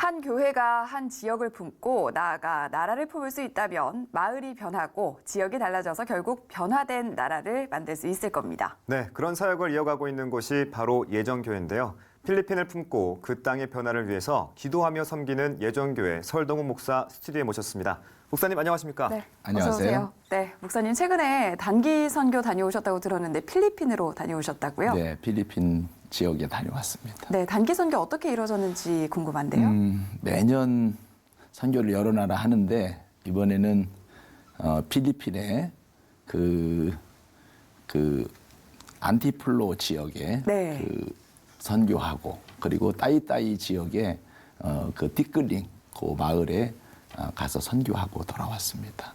한 교회가 한 지역을 품고 나아가 나라를 품을 수 있다면 마을이 변하고 지역이 달라져서 결국 변화된 나라를 만들 수 있을 겁니다. 네, 그런 사역을 이어가고 있는 곳이 바로 예정교회인데요. 필리핀을 품고 그 땅의 변화를 위해서 기도하며 섬기는 예정교회 설동훈 목사 스튜디오에 모셨습니다. 목사님 안녕하십니까? 네, 안녕하세요. 어서 오세요. 네, 목사님 최근에 단기 선교 다녀오셨다고 들었는데 필리핀으로 다녀오셨다고요? 네, 필리핀 지역에 다녀왔습니다. 네, 단기 선교 어떻게 이루어졌는지 궁금한데요. 매년 선교를 여러 나라 하는데 이번에는 필리핀의 그 안티플로 지역에 네. 선교하고 그리고 따이따이 지역에 그 티끌링 그 마을에 가서 선교하고 돌아왔습니다.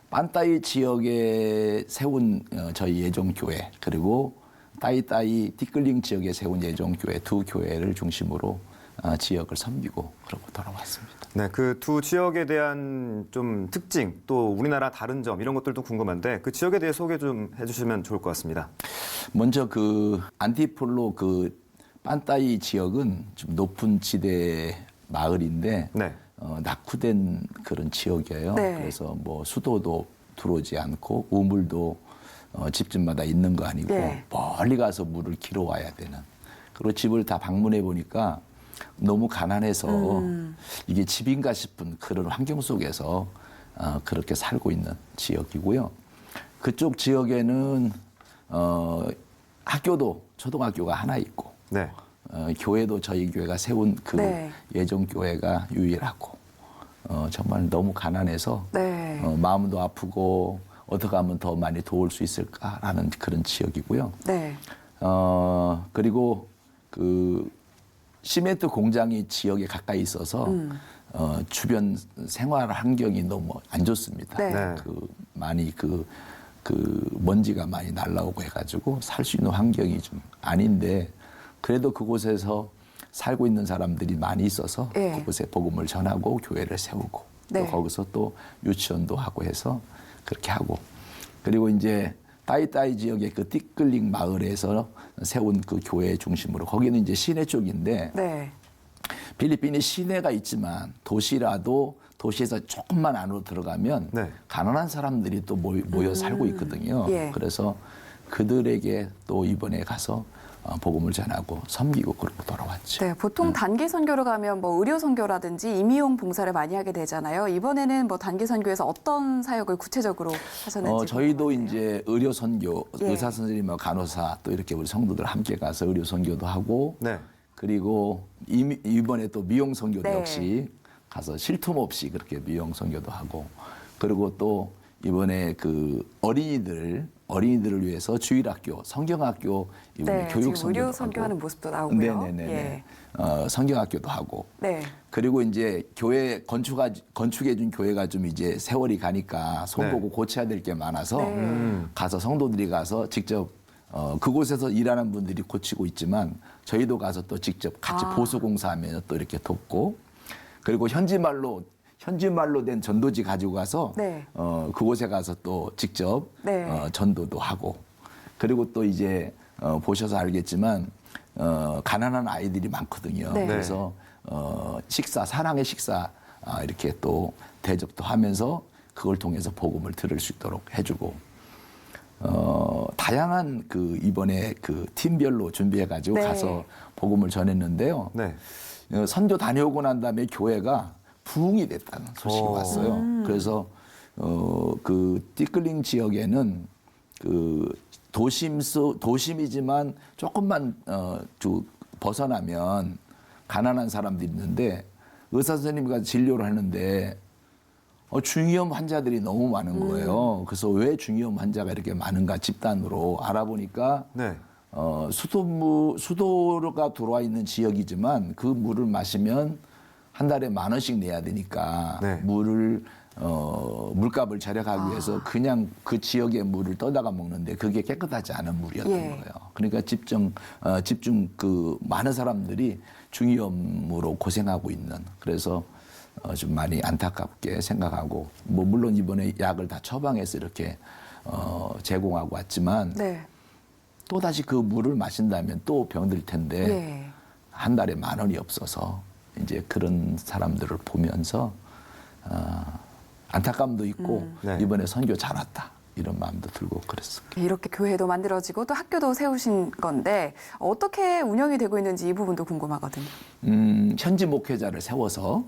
빤따이 지역에 세운 저희 예정교회 그리고 따이따이 티끌링 지역에 세운 예정교회 두 교회를 중심으로 지역을 섬기고 그러고 돌아왔습니다. 네, 그 두 지역에 대한 좀 특징 또 우리나라 다른 점 이런 것들도 궁금한데 그 지역에 대해 소개 좀 해주시면 좋을 것 같습니다. 먼저 그 안티폴로 그 빤따이 지역은 좀 높은 지대 마을인데 네. 낙후된 그런 지역이에요. 네. 그래서 뭐 수도도 들어오지 않고 우물도 집집마다 있는 거 아니고 네. 멀리 가서 물을 길어 와야 되는. 그리고 집을 다 방문해 보니까 너무 가난해서 이게 집인가 싶은 그런 환경 속에서 그렇게 살고 있는 지역이고요. 그쪽 지역에는 학교도 초등학교가 하나 있고 네. 교회도 저희 교회가 세운 그 네. 예정교회가 유일하고 정말 너무 가난해서 네. 마음도 아프고 어떻게 하면 더 많이 도울 수 있을까라는 그런 지역이고요. 네. 그리고 그 시멘트 공장이 지역에 가까이 있어서 주변 생활 환경이 너무 안 좋습니다. 네. 네. 많이 그 먼지가 많이 날라오고 해가지고 살 수 있는 환경이 좀 아닌데 그래도 그곳에서 살고 있는 사람들이 많이 있어서 네. 그곳에 복음을 전하고 교회를 세우고 네. 또 거기서 또 유치원도 하고 해서 그렇게 하고 그리고 이제 따이따이 지역의 그 띠끌링 마을에서 세운 그 교회 중심으로 거기는 이제 시내 쪽인데 네. 필리핀이 시내가 있지만 도시라도 도시에서 조금만 안으로 들어가면 네. 가난한 사람들이 또 모여 살고 있거든요. 예. 그래서 그들에게 또 이번에 가서 복음을 전하고 섬기고 그러고 돌아왔죠. 네, 보통 단기 선교로 가면 뭐 의료 선교라든지 임의용 봉사를 많이 하게 되잖아요. 이번에는 뭐 단기 선교에서 어떤 사역을 구체적으로 하셨는지 저희도 궁금하네요. 이제 의료 선교, 예. 의사 선생님과 간호사 또 이렇게 우리 성도들 함께 가서 의료 선교도 하고 네. 그리고 이번에 또 미용 선교도 네. 역시 가서 쉴 틈 없이 그렇게 미용 선교도 하고 그리고 또 이번에 그 어린이들을 위해서 주일학교, 성경학교 이번에 네, 교육 지금 의료 선교도 선교하는 하고 모습도 나오고요. 네네네. 예. 성경학교도 하고 네. 그리고 이제 교회 건축해준 교회가 좀 이제 세월이 가니까 손 네. 보고 고쳐야 될 게 많아서 네. 가서 성도들이 가서 직접 그곳에서 일하는 분들이 고치고 있지만 저희도 가서 또 직접 같이 보수공사하면서 또 이렇게 돕고 그리고 현지말로 된 전도지 가지고 가서 네. 그곳에 가서 또 직접 네. 전도도 하고 그리고 또 이제 보셔서 알겠지만 가난한 아이들이 많거든요. 네. 그래서 사랑의 식사 이렇게 또 대접도 하면서 그걸 통해서 복음을 들을 수 있도록 해주고 다양한 그 이번에 그 팀별로 준비해가지고 네. 가서 복음을 전했는데요. 네. 선교 다녀오고 난 다음에 교회가 부흥이 됐다는 소식이 왔어요. 그래서 그 띠끌링 지역에는 그 도심이지만 조금만 벗어나면 가난한 사람들이 있는데 의사 선생님과 진료를 하는데 중이염 환자들이 너무 많은 거예요. 그래서 왜 중이염 환자가 이렇게 많은가 집단으로 알아보니까 네. 수도가 들어와 있는 지역이지만 그 물을 마시면 한 달에 10,000원씩 내야 되니까 네. 물값을 절약하기 위해서 그냥 그 지역의 물을 떠다가 먹는데 그게 깨끗하지 않은 물이었던 예. 거예요. 그러니까 집중 그 많은 사람들이 중이염으로 고생하고 있는 그래서 좀 많이 안타깝게 생각하고 뭐 물론 이번에 약을 다 처방해서 이렇게 제공하고 왔지만 네. 또 다시 그 물을 마신다면 또 병들 텐데 예. 한 달에 10,000원이 없어서 이제 그런 사람들을 보면서 안타까움도 있고 네. 이번에 선교 잘 왔다 이런 마음도 들고 그랬어요. 이렇게 교회도 만들어지고 또 학교도 세우신 건데 어떻게 운영이 되고 있는지 이 부분도 궁금하거든요. 현지 목회자를 세워서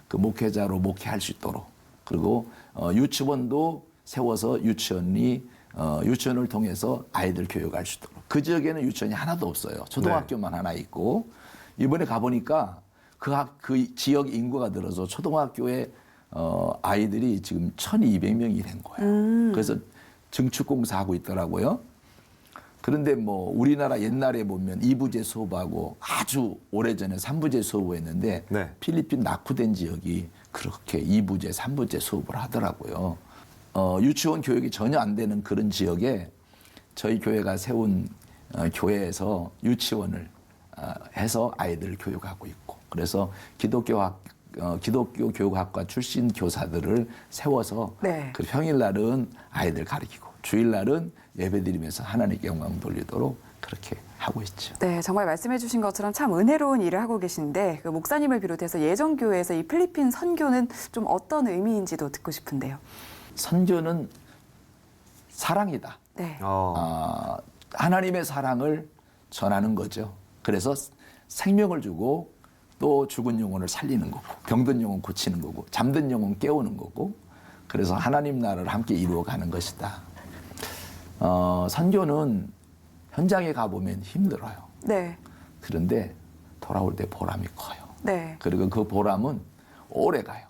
그 목회자로 목회할 수 있도록 그리고 유치원도 세워서 유치원을 통해서 아이들 교육할 수 있도록 그 지역에는 유치원이 하나도 없어요. 초등학교만 하나 있고 이번에 가보니까 그 지역 인구가 늘어서 초등학교에 아이들이 지금 1,200명이 된 거예요. 그래서 증축공사 하고 있더라고요. 그런데 뭐 우리나라 옛날에 보면 2부제 수업하고 아주 오래전에 3부제 수업을 했는데 네. 필리핀 낙후된 지역이 그렇게 2부제, 3부제 수업을 하더라고요. 유치원 교육이 전혀 안 되는 그런 지역에 저희 교회가 세운 교회에서 유치원을 해서 아이들을 교육하고 있고 그래서 기독교 교육학과 출신 교사들을 세워서 네. 그 평일날은 아이들 가르치고 주일날은 예배드리면서 하나님께 영광 돌리도록 그렇게 하고 있죠. 네, 정말 말씀해 주신 것처럼 참 은혜로운 일을 하고 계신데 그 목사님을 비롯해서 예정교회에서 이 필리핀 선교는 좀 어떤 의미인지도 듣고 싶은데요. 선교는 사랑이다. 네. 하나님의 사랑을 전하는 거죠. 그래서 생명을 주고 또 죽은 영혼을 살리는 거고 병든 영혼 고치는 거고 잠든 영혼 깨우는 거고 그래서 하나님 나라를 함께 이루어가는 것이다. 선교는 현장에 가보면 힘들어요. 네. 그런데 돌아올 때 보람이 커요. 네. 그리고 그 보람은 오래 가요.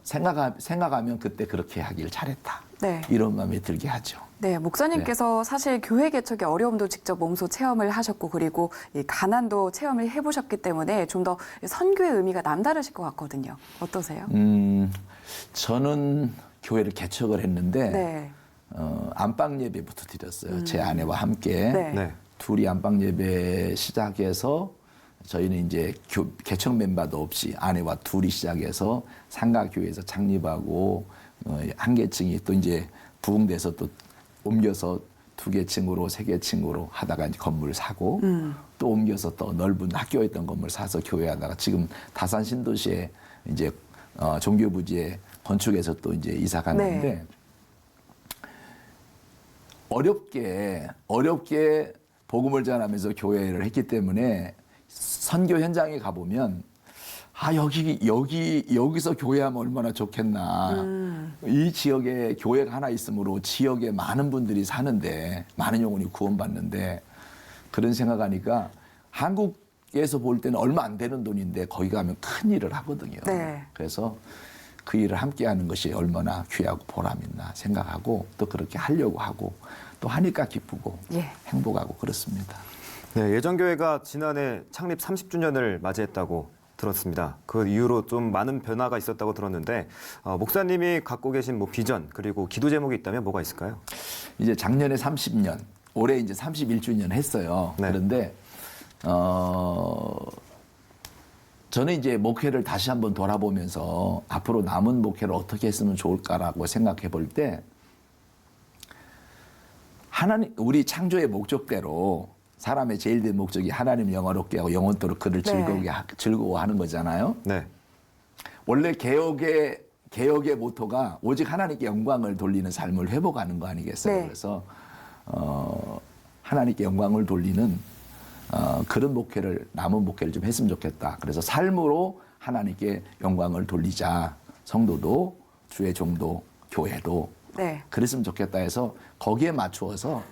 생각하면 그때 그렇게 하길 잘했다. 네. 이런 마음이 들게 하죠. 네, 목사님께서 사실 교회 개척의 어려움도 직접 몸소 체험을 하셨고 그리고 이 가난도 체험을 해보셨기 때문에 좀 더 선교의 의미가 남다르실 것 같거든요. 어떠세요? 저는 교회를 개척을 했는데 네. 안방 예배부터 드렸어요. 제 아내와 함께 네. 네. 둘이 안방 예배 시작해서 저희는 이제 개척 멤버도 없이 아내와 둘이 시작해서 상가교회에서 창립하고 한 계층이 또 이제 부흥돼서 또 옮겨서 2계층으로 3계층으로 하다가 이제 건물을 사고 또 옮겨서 또 넓은 학교였던 건물 사서 교회하다가 지금 다산 신도시에 이제 종교부지에 건축해서 또 이제 이사 갔는데 네. 어렵게 복음을 전하면서 교회를 했기 때문에 선교 현장에 가보면 여기서 교회하면 얼마나 좋겠나. 이 지역에 교회가 하나 있으므로 지역에 많은 분들이 사는데 많은 영혼이 구원받는데 그런 생각하니까 한국에서 볼 때는 얼마 안 되는 돈인데 거기 가면 큰 일을 하거든요. 네. 그래서 그 일을 함께 하는 것이 얼마나 귀하고 보람 있나 생각하고 또 그렇게 하려고 하고 또 하니까 기쁘고 예. 행복하고 그렇습니다. 네, 예정교회가 지난해 창립 30주년을 맞이했다고 들었습니다. 그 이후로 좀 많은 변화가 있었다고 들었는데 목사님이 갖고 계신 뭐 비전 그리고 기도 제목이 있다면 뭐가 있을까요? 이제 작년에 30년, 올해 이제 31주년 했어요. 네. 그런데 저는 이제 목회를 다시 한번 돌아보면서 앞으로 남은 목회를 어떻게 했으면 좋을까라고 생각해 볼 때 우리 창조의 목적대로 사람의 제일 된 목적이 하나님 영화롭게 하고 영원토록 그를 네. 즐거워하는 거잖아요. 네. 원래 개혁의 모토가 오직 하나님께 영광을 돌리는 삶을 회복하는 거 아니겠어요? 네. 그래서 하나님께 영광을 돌리는 그런 목회를 남은 목회를 좀 했으면 좋겠다. 그래서 삶으로 하나님께 영광을 돌리자. 성도도 주의 종도 교회도 네. 그랬으면 좋겠다 해서 거기에 맞추어서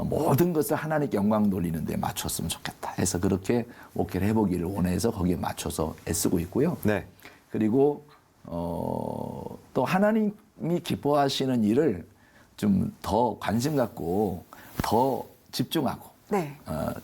모든 것을 하나님께 영광 돌리는 데 맞췄으면 좋겠다 해서 그렇게 목회를 해보기를 원해서 거기에 맞춰서 애쓰고 있고요. 네. 그리고 또 하나님이 기뻐하시는 일을 좀 더 관심 갖고 더 집중하고 네.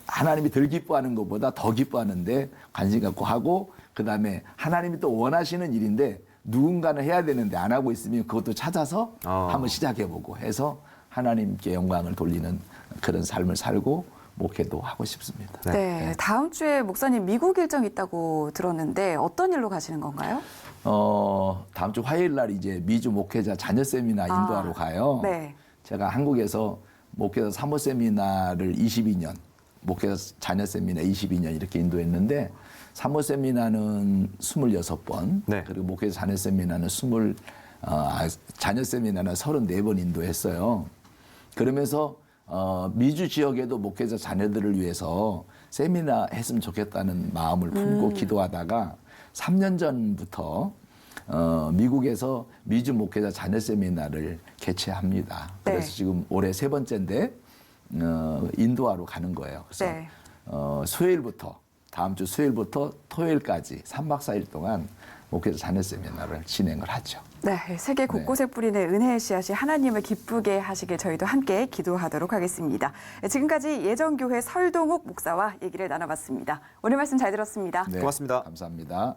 하나님이 덜 기뻐하는 것보다 더 기뻐하는데 관심 갖고 하고 그다음에 하나님이 또 원하시는 일인데 누군가는 해야 되는데 안 하고 있으면 그것도 찾아서 한번 시작해보고 해서 하나님께 영광을 돌리는 그런 삶을 살고 목회도 하고 싶습니다. 네. 네. 다음 주에 목사님 미국 일정 있다고 들었는데 어떤 일로 가시는 건가요? 다음 주 화요일 날 이제 미주 목회자 자녀 세미나 인도하러 가요. 네. 제가 한국에서 목회자 사모 세미나를 22년 목회자 자녀 세미나 22년 이렇게 인도했는데 사모 세미나는 26번 네. 그리고 목회자 자녀 세미나는 자녀 세미나는 34번 인도했어요. 그러면서 미주 지역에도 목회자 자녀들을 위해서 세미나 했으면 좋겠다는 마음을 품고 기도하다가 3년 전부터 미국에서 미주 목회자 자녀 세미나를 개최합니다. 네. 그래서 지금 올해 3번째인데 인도하러 가는 거예요. 그래서 네. 수요일부터 다음 주 수요일부터 토요일까지 3박 4일 동안 목회자 자녀 세미나를 진행을 하죠. 네, 세계 곳곳에 뿌리는 은혜의 씨앗이 하나님을 기쁘게 하시길 저희도 함께 기도하도록 하겠습니다. 지금까지 예정교회 설동욱 목사와 얘기를 나눠봤습니다. 오늘 말씀 잘 들었습니다. 네, 고맙습니다. 감사합니다.